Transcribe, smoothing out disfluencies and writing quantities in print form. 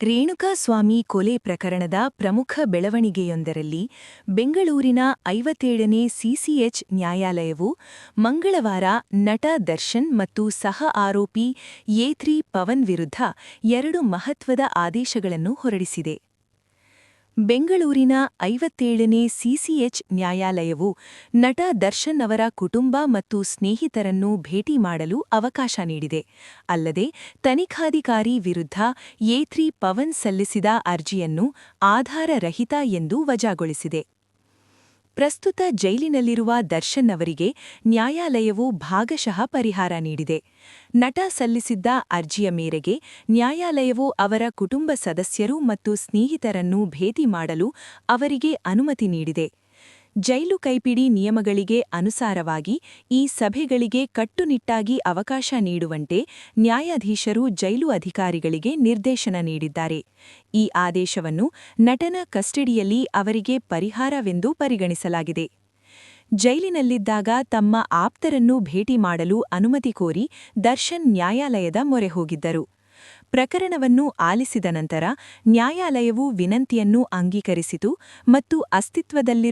ರೇಣುಕಾಸ್ವಾಮಿ ಕೊಲೆ ಪ್ರಕರಣದ ಪ್ರಮುಖ ಬೆಳವಣಿಗೆಯೊಂದರಲ್ಲಿ ಬೆಂಗಳೂರಿನ 57ನೇ ಸಿಸಿಎಚ್ ನ್ಯಾಯಾಲಯವು ಮಂಗಳವಾರ ನಟ ದರ್ಶನ್ ಮತ್ತು ಸಹ ಆರೋಪಿ ಎ3 ಪವನ್ ವಿರುದ್ಧ 2 ಮಹತ್ವದ ಆದೇಶಗಳನ್ನು ಹೊರಡಿಸಿದೆ. ಬೆಂಗಳೂರಿನ 57ನೇ ಸಿಸಿಎಚ್ ನ್ಯಾಯಾಲಯವು ನಟ ದರ್ಶನ್ ಅವರ ಕುಟುಂಬ ಮತ್ತು ಸ್ನೇಹಿತರನ್ನು ಭೇಟಿ ಮಾಡಲು ಅವಕಾಶ ನೀಡಿದೆ. ಅಲ್ಲದೆ ತನಿಖಾಧಿಕಾರಿ ವಿರುದ್ಧ ಎ3 ಪವನ್ ಸಲ್ಲಿಸಿದ ಅರ್ಜಿಯನ್ನು ಆಧಾರರಹಿತ ಎಂದು ವಜಾಗೊಳಿಸಿದೆ. ಪ್ರಸ್ತುತ ಜೈಲಿನಲ್ಲಿರುವ ದರ್ಶನ್ ಅವರಿಗೆ ನ್ಯಾಯಾಲಯವು ಭಾಗಶಃ ಪರಿಹಾರ ನೀಡಿದೆ. ನಟ ಸಲ್ಲಿಸಿದ್ದ ಅರ್ಜಿಯ ಮೇರೆಗೆ ನ್ಯಾಯಾಲಯವು ಅವರ ಕುಟುಂಬ ಸದಸ್ಯರು ಮತ್ತು ಸ್ನೇಹಿತರನ್ನು ಭೇಟಿ ಮಾಡಲು ಅವರಿಗೆ ಅನುಮತಿ ನೀಡಿದೆ. ಜೈಲು ಕೈಪಿಡಿ ನಿಯಮಗಳಿಗೆ ಅನುಸಾರವಾಗಿ ಈ ಸಭೆಗಳಿಗೆ ಕಟ್ಟುನಿಟ್ಟಾಗಿ ಅವಕಾಶ ನೀಡುವಂತೆ ನ್ಯಾಯಾಧೀಶರು ಜೈಲು ಅಧಿಕಾರಿಗಳಿಗೆ ನಿರ್ದೇಶನ ನೀಡಿದ್ದಾರೆ. ಈ ಆದೇಶವನ್ನು ನಟನ ಕಸ್ಟಡಿಯಲ್ಲಿ ಅವರಿಗೆ ಪರಿಹಾರವೆಂದು ಪರಿಗಣಿಸಲಾಗಿದೆ. ಜೈಲಿನಲ್ಲಿದ್ದಾಗ ತಮ್ಮ ಆಪ್ತರನ್ನು ಭೇಟಿ ಮಾಡಲು ಅನುಮತಿ ಕೋರಿ ದರ್ಶನ್ ನ್ಯಾಯಾಲಯದ ಮೊರೆ ಹೋಗಿದ್ದರು. ಪ್ರಕರಣವನ್ನು ಆಲಿಸಿದ ನಂತರ ನ್ಯಾಯಾಲಯವು ವಿನಂತಿಯನ್ನು ಅಂಗೀಕರಿಸಿತು ಮತ್ತು ಅಸ್ತಿತ್ವದಲ್ಲಿರುವ